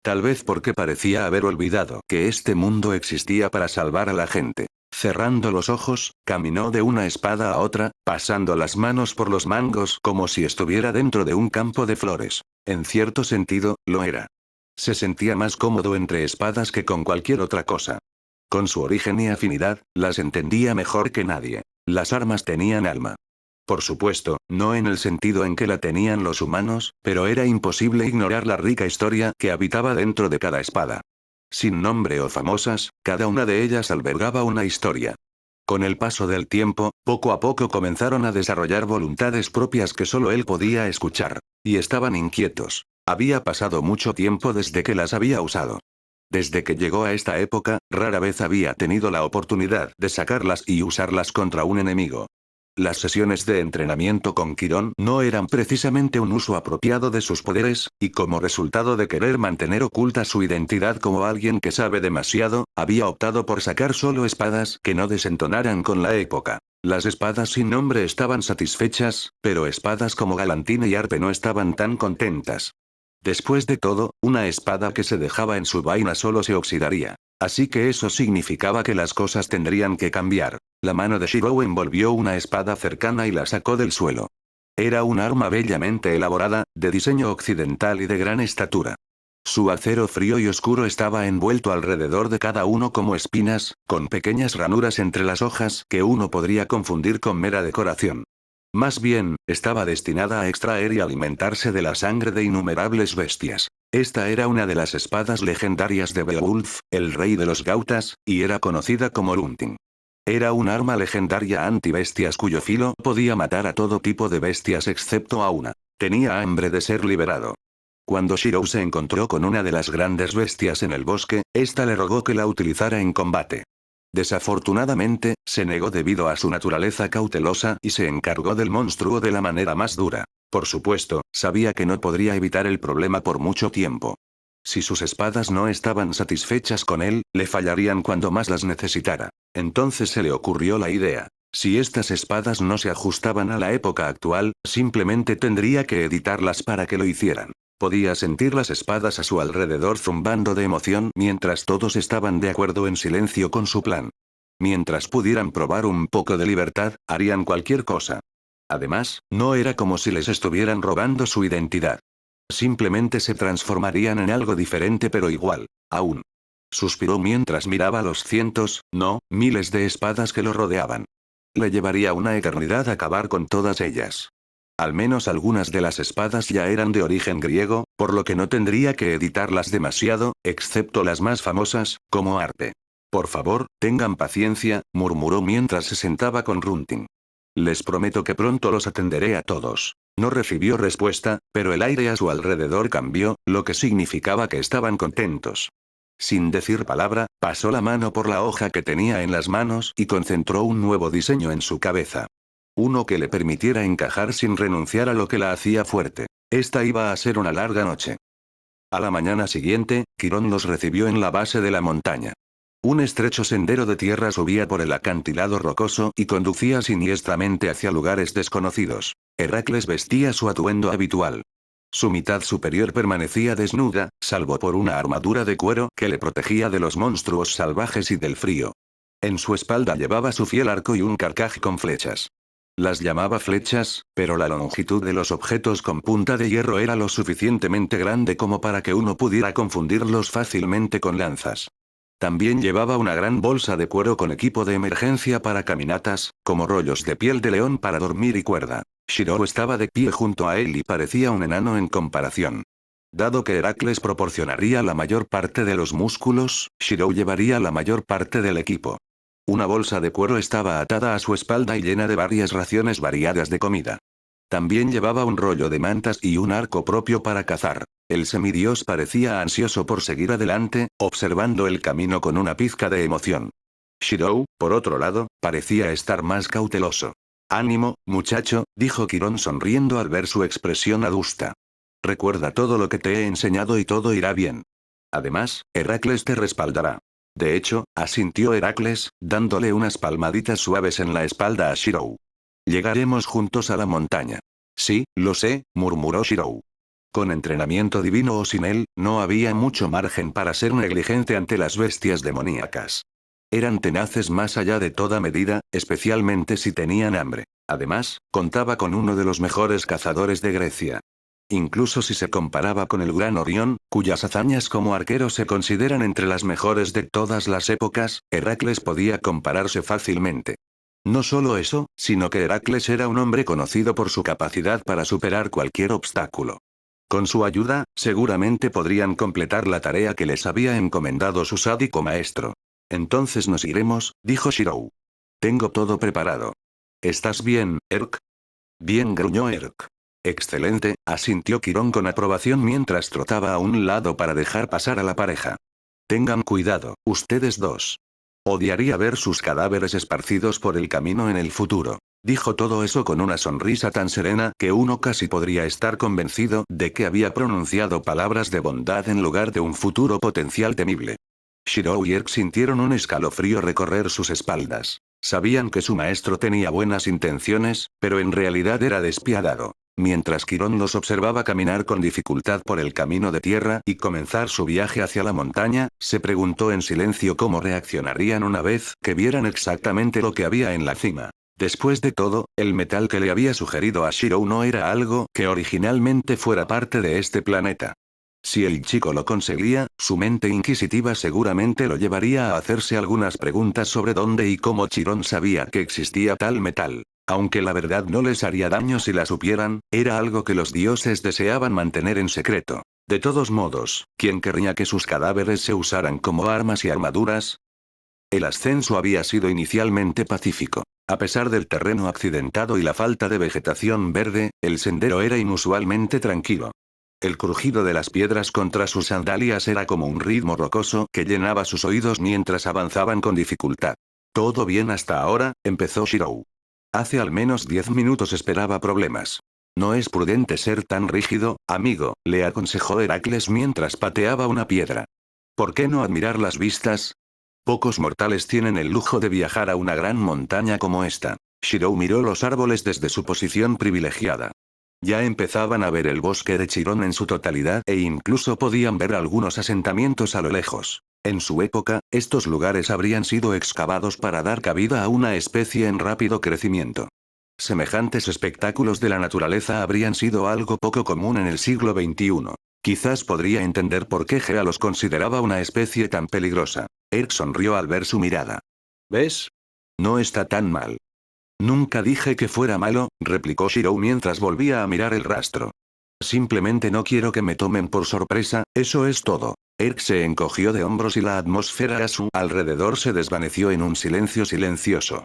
Tal vez porque parecía haber olvidado que este mundo existía para salvar a la gente. Cerrando los ojos, caminó de una espada a otra, pasando las manos por los mangos como si estuviera dentro de un campo de flores. En cierto sentido, lo era. Se sentía más cómodo entre espadas que con cualquier otra cosa. Con su origen y afinidad, las entendía mejor que nadie. Las armas tenían alma. Por supuesto, no en el sentido en que la tenían los humanos, pero era imposible ignorar la rica historia que habitaba dentro de cada espada. Sin nombre o famosas, cada una de ellas albergaba una historia. Con el paso del tiempo, poco a poco comenzaron a desarrollar voluntades propias que solo él podía escuchar. Y estaban inquietos. Había pasado mucho tiempo desde que las había usado. Desde que llegó a esta época, rara vez había tenido la oportunidad de sacarlas y usarlas contra un enemigo. Las sesiones de entrenamiento con Quirón no eran precisamente un uso apropiado de sus poderes, y como resultado de querer mantener oculta su identidad como alguien que sabe demasiado, había optado por sacar solo espadas que no desentonaran con la época. Las espadas sin nombre estaban satisfechas, pero espadas como Galantina y Arpe no estaban tan contentas. Después de todo, una espada que se dejaba en su vaina solo se oxidaría. Así que eso significaba que las cosas tendrían que cambiar. La mano de Shirou envolvió una espada cercana y la sacó del suelo. Era un arma bellamente elaborada, de diseño occidental y de gran estatura. Su acero frío y oscuro estaba envuelto alrededor de cada uno como espinas, con pequeñas ranuras entre las hojas que uno podría confundir con mera decoración. Más bien, estaba destinada a extraer y alimentarse de la sangre de innumerables bestias. Esta era una de las espadas legendarias de Beowulf, el rey de los Gautas, y era conocida como Lunting. Era un arma legendaria anti-bestias cuyo filo podía matar a todo tipo de bestias excepto a una. Tenía hambre de ser liberado. Cuando Shirou se encontró con una de las grandes bestias en el bosque, ésta le rogó que la utilizara en combate. Desafortunadamente, se negó debido a su naturaleza cautelosa y se encargó del monstruo de la manera más dura. Por supuesto, sabía que no podría evitar el problema por mucho tiempo. Si sus espadas no estaban satisfechas con él, le fallarían cuando más las necesitara. Entonces se le ocurrió la idea. Si estas espadas no se ajustaban a la época actual, simplemente tendría que editarlas para que lo hicieran. Podía sentir las espadas a su alrededor zumbando de emoción mientras todos estaban de acuerdo en silencio con su plan. Mientras pudieran probar un poco de libertad, harían cualquier cosa. Además, no era como si les estuvieran robando su identidad. Simplemente se transformarían en algo diferente pero igual, aún. Suspiró mientras miraba los cientos, no, miles de espadas que lo rodeaban. Le llevaría una eternidad acabar con todas ellas. Al menos algunas de las espadas ya eran de origen griego, por lo que no tendría que editarlas demasiado, excepto las más famosas, como Arpe. Por favor, tengan paciencia, murmuró mientras se sentaba con Runting. Les prometo que pronto los atenderé a todos. No recibió respuesta, pero el aire a su alrededor cambió, lo que significaba que estaban contentos. Sin decir palabra, pasó la mano por la hoja que tenía en las manos y concentró un nuevo diseño en su cabeza. Uno que le permitiera encajar sin renunciar a lo que la hacía fuerte. Esta iba a ser una larga noche. A la mañana siguiente, Quirón los recibió en la base de la montaña. Un estrecho sendero de tierra subía por el acantilado rocoso y conducía siniestramente hacia lugares desconocidos. Heracles vestía su atuendo habitual. Su mitad superior permanecía desnuda, salvo por una armadura de cuero que le protegía de los monstruos salvajes y del frío. En su espalda llevaba su fiel arco y un carcaj con flechas. Las llamaba flechas, pero la longitud de los objetos con punta de hierro era lo suficientemente grande como para que uno pudiera confundirlos fácilmente con lanzas. También llevaba una gran bolsa de cuero con equipo de emergencia para caminatas, como rollos de piel de león para dormir y cuerda. Shirou estaba de pie junto a él y parecía un enano en comparación. Dado que Heracles proporcionaría la mayor parte de los músculos, Shirou llevaría la mayor parte del equipo. Una bolsa de cuero estaba atada a su espalda y llena de varias raciones variadas de comida. También llevaba un rollo de mantas y un arco propio para cazar. El semidios parecía ansioso por seguir adelante, observando el camino con una pizca de emoción. Shirou, por otro lado, parecía estar más cauteloso. «Ánimo, muchacho», dijo Quirón sonriendo al ver su expresión adusta. «Recuerda todo lo que te he enseñado y todo irá bien. Además, Heracles te respaldará». De hecho, asintió Heracles, dándole unas palmaditas suaves en la espalda a Shirou. «Llegaremos juntos a la montaña». «Sí, lo sé», murmuró Shirou. Con entrenamiento divino o sin él, no había mucho margen para ser negligente ante las bestias demoníacas. Eran tenaces más allá de toda medida, especialmente si tenían hambre. Además, contaba con uno de los mejores cazadores de Grecia. Incluso si se comparaba con el gran Orión, cuyas hazañas como arquero se consideran entre las mejores de todas las épocas, Heracles podía compararse fácilmente. No solo eso, sino que Heracles era un hombre conocido por su capacidad para superar cualquier obstáculo. Con su ayuda, seguramente podrían completar la tarea que les había encomendado su sádico maestro. «Entonces nos iremos», dijo Shirou. Tengo todo preparado. ¿Estás bien, Erk? Bien, gruñó Erk. Excelente, asintió Quirón con aprobación mientras trotaba a un lado para dejar pasar a la pareja. Tengan cuidado, ustedes dos. Odiaría ver sus cadáveres esparcidos por el camino en el futuro. Dijo todo eso con una sonrisa tan serena que uno casi podría estar convencido de que había pronunciado palabras de bondad en lugar de un futuro potencial temible. Shirou y Erk sintieron un escalofrío recorrer sus espaldas. Sabían que su maestro tenía buenas intenciones, pero en realidad era despiadado. Mientras Quirón los observaba caminar con dificultad por el camino de tierra y comenzar su viaje hacia la montaña, se preguntó en silencio cómo reaccionarían una vez que vieran exactamente lo que había en la cima. Después de todo, el metal que le había sugerido a Shirou no era algo que originalmente fuera parte de este planeta. Si el chico lo conseguía, su mente inquisitiva seguramente lo llevaría a hacerse algunas preguntas sobre dónde y cómo Chiron sabía que existía tal metal. Aunque la verdad no les haría daño si la supieran, era algo que los dioses deseaban mantener en secreto. De todos modos, ¿quién querría que sus cadáveres se usaran como armas y armaduras? El ascenso había sido inicialmente pacífico. A pesar del terreno accidentado y la falta de vegetación verde, el sendero era inusualmente tranquilo. El crujido de las piedras contra sus sandalias era como un ritmo rocoso que llenaba sus oídos mientras avanzaban con dificultad. ¿Todo bien hasta ahora?, empezó Shirou. Hace al menos 10 minutos esperaba problemas. No es prudente ser tan rígido, amigo, le aconsejó Heracles mientras pateaba una piedra. ¿Por qué no admirar las vistas? Pocos mortales tienen el lujo de viajar a una gran montaña como esta. Shirou miró los árboles desde su posición privilegiada. Ya empezaban a ver el bosque de Chirón en su totalidad e incluso podían ver algunos asentamientos a lo lejos. En su época, estos lugares habrían sido excavados para dar cabida a una especie en rápido crecimiento. Semejantes espectáculos de la naturaleza habrían sido algo poco común en el siglo XXI. Quizás podría entender por qué Gea los consideraba una especie tan peligrosa. Erk sonrió al ver su mirada. ¿Ves? No está tan mal. Nunca dije que fuera malo, replicó Shirou mientras volvía a mirar el rastro. Simplemente no quiero que me tomen por sorpresa, eso es todo. Erk se encogió de hombros y la atmósfera a su alrededor se desvaneció en un silencio silencioso.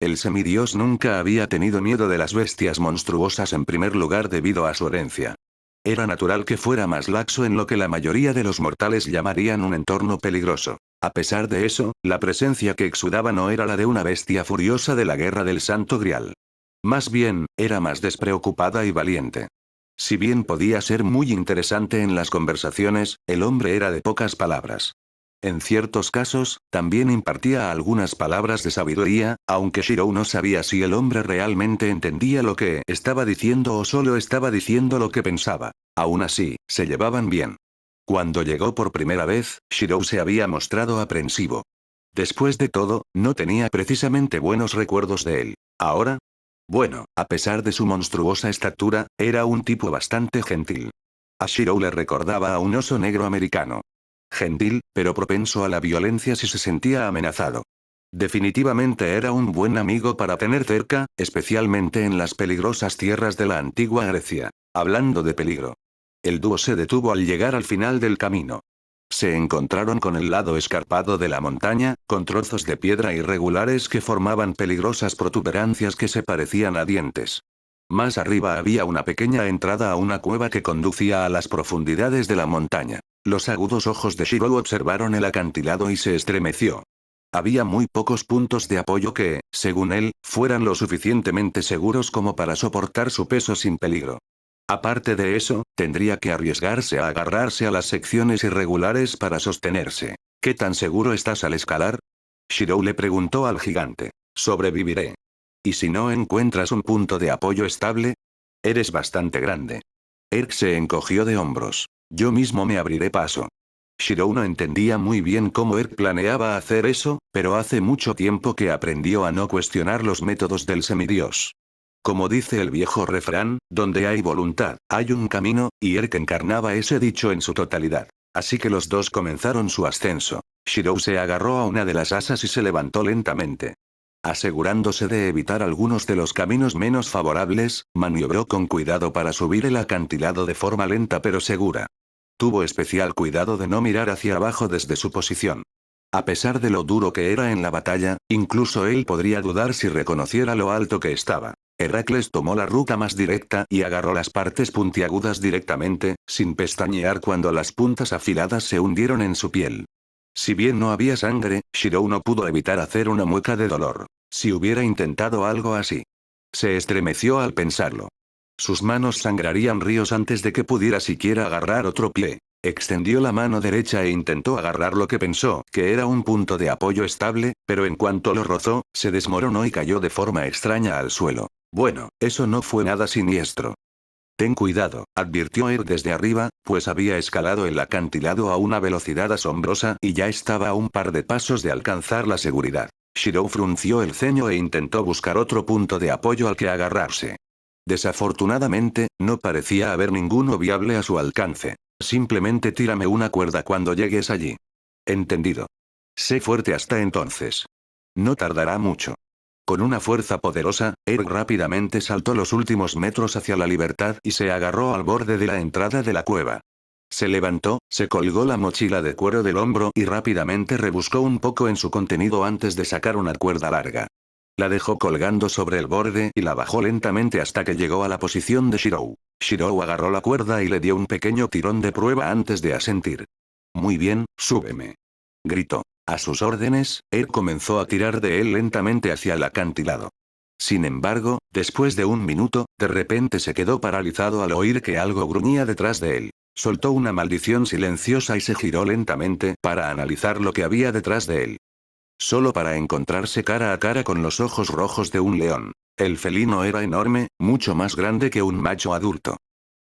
El semidios nunca había tenido miedo de las bestias monstruosas en primer lugar debido a su herencia. Era natural que fuera más laxo en lo que la mayoría de los mortales llamarían un entorno peligroso. A pesar de eso, la presencia que exudaba no era la de una bestia furiosa de la guerra del Santo Grial. Más bien, era más despreocupada y valiente. Si bien podía ser muy interesante en las conversaciones, el hombre era de pocas palabras. En ciertos casos, también impartía algunas palabras de sabiduría, aunque Shirou no sabía si el hombre realmente entendía lo que estaba diciendo o solo estaba diciendo lo que pensaba. Aún así, se llevaban bien. Cuando llegó por primera vez, Shirou se había mostrado aprensivo. Después de todo, no tenía precisamente buenos recuerdos de él. ¿Ahora? Bueno, a pesar de su monstruosa estatura, era un tipo bastante gentil. A Shirou le recordaba a un oso negro americano. Gentil, pero propenso a la violencia si se sentía amenazado. Definitivamente era un buen amigo para tener cerca, especialmente en las peligrosas tierras de la antigua Grecia. Hablando de peligro. El dúo se detuvo al llegar al final del camino. Se encontraron con el lado escarpado de la montaña, con trozos de piedra irregulares que formaban peligrosas protuberancias que se parecían a dientes. Más arriba había una pequeña entrada a una cueva que conducía a las profundidades de la montaña. Los agudos ojos de Shirou observaron el acantilado y se estremeció. Había muy pocos puntos de apoyo que, según él, fueran lo suficientemente seguros como para soportar su peso sin peligro. Aparte de eso, tendría que arriesgarse a agarrarse a las secciones irregulares para sostenerse. ¿Qué tan seguro estás al escalar? Shirou le preguntó al gigante. Sobreviviré. ¿Y si no encuentras un punto de apoyo estable? Eres bastante grande. Erk se encogió de hombros. Yo mismo me abriré paso. Shirou no entendía muy bien cómo Erk planeaba hacer eso, pero hace mucho tiempo que aprendió a no cuestionar los métodos del semidios. Como dice el viejo refrán, donde hay voluntad, hay un camino, y Erk encarnaba ese dicho en su totalidad. Así que los dos comenzaron su ascenso. Shirou se agarró a una de las asas y se levantó lentamente. Asegurándose de evitar algunos de los caminos menos favorables, maniobró con cuidado para subir el acantilado de forma lenta pero segura. Tuvo especial cuidado de no mirar hacia abajo desde su posición. A pesar de lo duro que era en la batalla, incluso él podría dudar si reconociera lo alto que estaba. Heracles tomó la ruta más directa y agarró las partes puntiagudas directamente, sin pestañear cuando las puntas afiladas se hundieron en su piel. Si bien no había sangre, Shirou no pudo evitar hacer una mueca de dolor. Si hubiera intentado algo así. Se estremeció al pensarlo. Sus manos sangrarían ríos antes de que pudiera siquiera agarrar otro pie. Extendió la mano derecha e intentó agarrar lo que pensó que era un punto de apoyo estable, pero en cuanto lo rozó, se desmoronó y cayó de forma extraña al suelo. Bueno, eso no fue nada siniestro. Ten cuidado, advirtió él desde arriba, pues había escalado el acantilado a una velocidad asombrosa y ya estaba a un par de pasos de alcanzar la seguridad. Shirou frunció el ceño e intentó buscar otro punto de apoyo al que agarrarse. Desafortunadamente, no parecía haber ninguno viable a su alcance. Simplemente tírame una cuerda cuando llegues allí. Entendido. Sé fuerte hasta entonces. No tardará mucho. Con una fuerza poderosa, Eric rápidamente saltó los últimos metros hacia la libertad y se agarró al borde de la entrada de la cueva. Se levantó, se colgó la mochila de cuero del hombro y rápidamente rebuscó un poco en su contenido antes de sacar una cuerda larga. La dejó colgando sobre el borde y la bajó lentamente hasta que llegó a la posición de Shirou. Shirou agarró la cuerda y le dio un pequeño tirón de prueba antes de asentir. Muy bien, súbeme. Gritó. A sus órdenes, él comenzó a tirar de él lentamente hacia el acantilado. Sin embargo, después de un minuto, de repente se quedó paralizado al oír que algo gruñía detrás de él. Soltó una maldición silenciosa y se giró lentamente para analizar lo que había detrás de él. Solo para encontrarse cara a cara con los ojos rojos de un león. El felino era enorme, mucho más grande que un macho adulto.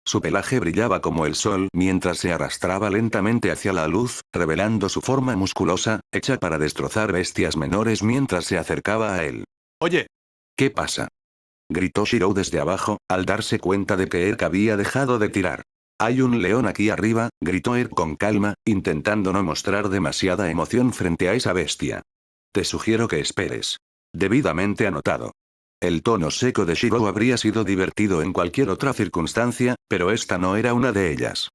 Su pelaje brillaba como el sol mientras se arrastraba lentamente hacia la luz, revelando su forma musculosa, hecha para destrozar bestias menores mientras se acercaba a él. «Oye, ¿qué pasa?», gritó Shirou desde abajo, al darse cuenta de que Erk había dejado de tirar. «Hay un león aquí arriba», gritó Erk con calma, intentando no mostrar demasiada emoción frente a esa bestia. «Te sugiero que esperes. Debidamente anotado». El tono seco de Shirou habría sido divertido en cualquier otra circunstancia, pero esta no era una de ellas.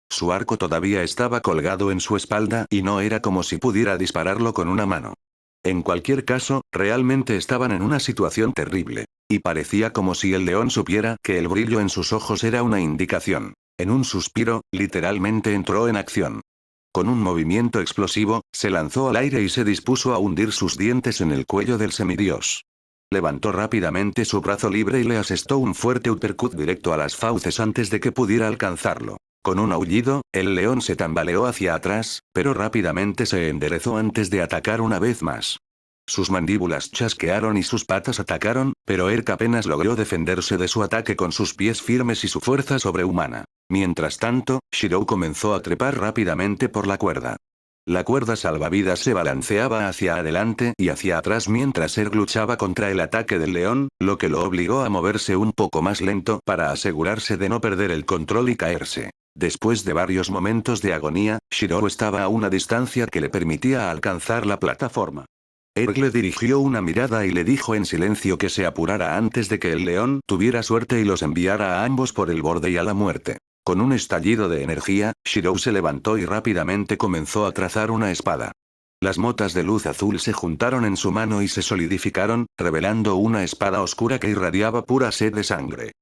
Su arco todavía estaba colgado en su espalda y no era como si pudiera dispararlo con una mano. En cualquier caso, realmente estaban en una situación terrible. Y parecía como si el león supiera que el brillo en sus ojos era una indicación. En un suspiro, literalmente entró en acción. Con un movimiento explosivo, se lanzó al aire y se dispuso a hundir sus dientes en el cuello del semidios. Levantó rápidamente su brazo libre y le asestó un fuerte uppercut directo a las fauces antes de que pudiera alcanzarlo. Con un aullido, el león se tambaleó hacia atrás, pero rápidamente se enderezó antes de atacar una vez más. Sus mandíbulas chasquearon y sus patas atacaron, pero Erk apenas logró defenderse de su ataque con sus pies firmes y su fuerza sobrehumana. Mientras tanto, Shirou comenzó a trepar rápidamente por la cuerda. La cuerda salvavidas se balanceaba hacia adelante y hacia atrás mientras Erg luchaba contra el ataque del león, lo que lo obligó a moverse un poco más lento para asegurarse de no perder el control y caerse. Después de varios momentos de agonía, Shirou estaba a una distancia que le permitía alcanzar la plataforma. Erg le dirigió una mirada y le dijo en silencio que se apurara antes de que el león tuviera suerte y los enviara a ambos por el borde y a la muerte. Con un estallido de energía, Shirou se levantó y rápidamente comenzó a trazar una espada. Las motas de luz azul se juntaron en su mano y se solidificaron, revelando una espada oscura que irradiaba pura sed de sangre.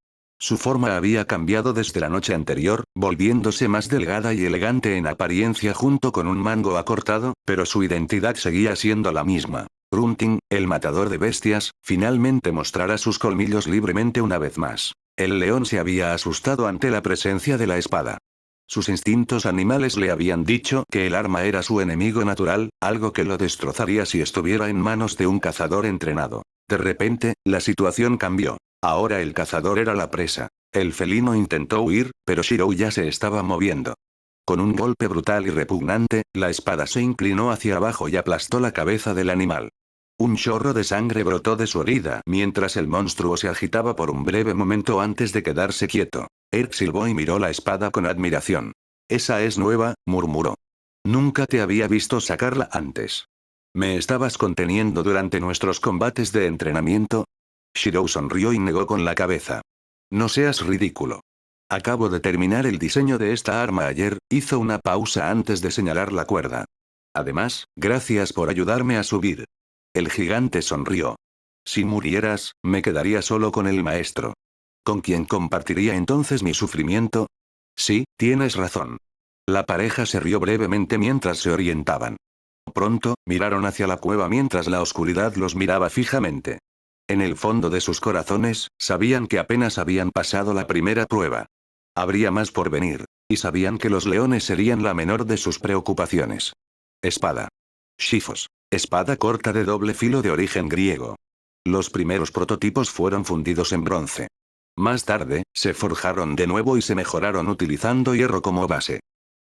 Su forma había cambiado desde la noche anterior, volviéndose más delgada y elegante en apariencia junto con un mango acortado, pero su identidad seguía siendo la misma. Grunting, el matador de bestias, finalmente mostrara sus colmillos libremente una vez más. El león se había asustado ante la presencia de la espada. Sus instintos animales le habían dicho que el arma era su enemigo natural, algo que lo destrozaría si estuviera en manos de un cazador entrenado. De repente, la situación cambió. Ahora el cazador era la presa. El felino intentó huir, pero Shirou ya se estaba moviendo. Con un golpe brutal y repugnante, la espada se inclinó hacia abajo y aplastó la cabeza del animal. Un chorro de sangre brotó de su herida mientras el monstruo se agitaba por un breve momento antes de quedarse quieto. Erk silbó y miró la espada con admiración. «Esa es nueva», murmuró. «Nunca te había visto sacarla antes. ¿Me estabas conteniendo durante nuestros combates de entrenamiento?». Shirou sonrió y negó con la cabeza. «No seas ridículo. Acabo de terminar el diseño de esta arma ayer», hizo una pausa antes de señalar la cuerda. Además, gracias por ayudarme a subir. El gigante sonrió. Si murieras, me quedaría solo con el maestro. ¿Con quién compartiría entonces mi sufrimiento? Sí, tienes razón. La pareja se rió brevemente mientras se orientaban. Pronto, miraron hacia la cueva mientras la oscuridad los miraba fijamente. En el fondo de sus corazones, sabían que apenas habían pasado la primera prueba. Habría más por venir, y sabían que los leones serían la menor de sus preocupaciones. Espada. Shifos. Espada corta de doble filo de origen griego. Los primeros prototipos fueron fundidos en bronce. Más tarde, se forjaron de nuevo y se mejoraron utilizando hierro como base.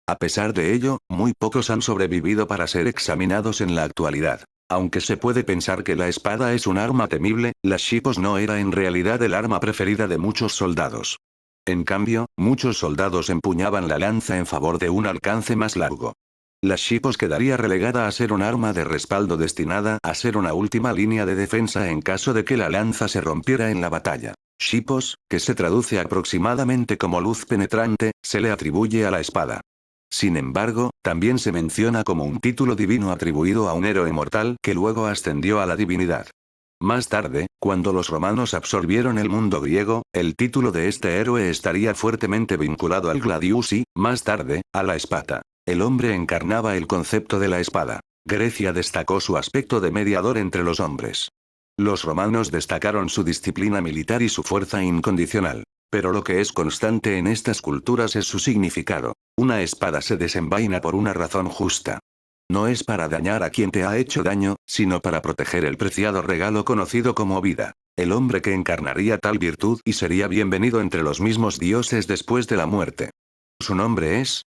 A pesar de ello, muy pocos han sobrevivido para ser examinados en la actualidad. Aunque se puede pensar que la espada es un arma temible, la Shipos no era en realidad el arma preferida de muchos soldados. En cambio, muchos soldados empuñaban la lanza en favor de un alcance más largo. La Shipos quedaría relegada a ser un arma de respaldo destinada a ser una última línea de defensa en caso de que la lanza se rompiera en la batalla. Shipos, que se traduce aproximadamente como luz penetrante, se le atribuye a la espada. Sin embargo, también se menciona como un título divino atribuido a un héroe mortal que luego ascendió a la divinidad. Más tarde, cuando los romanos absorbieron el mundo griego, el título de este héroe estaría fuertemente vinculado al gladius y, más tarde, a la Esparta. El hombre encarnaba el concepto de la espada. Grecia destacó su aspecto de mediador entre los hombres. Los romanos destacaron su disciplina militar y su fuerza incondicional. Pero lo que es constante en estas culturas es su significado. Una espada se desenvaina por una razón justa. No es para dañar a quien te ha hecho daño, sino para proteger el preciado regalo conocido como vida. El hombre que encarnaría tal virtud y sería bienvenido entre los mismos dioses después de la muerte. Su nombre es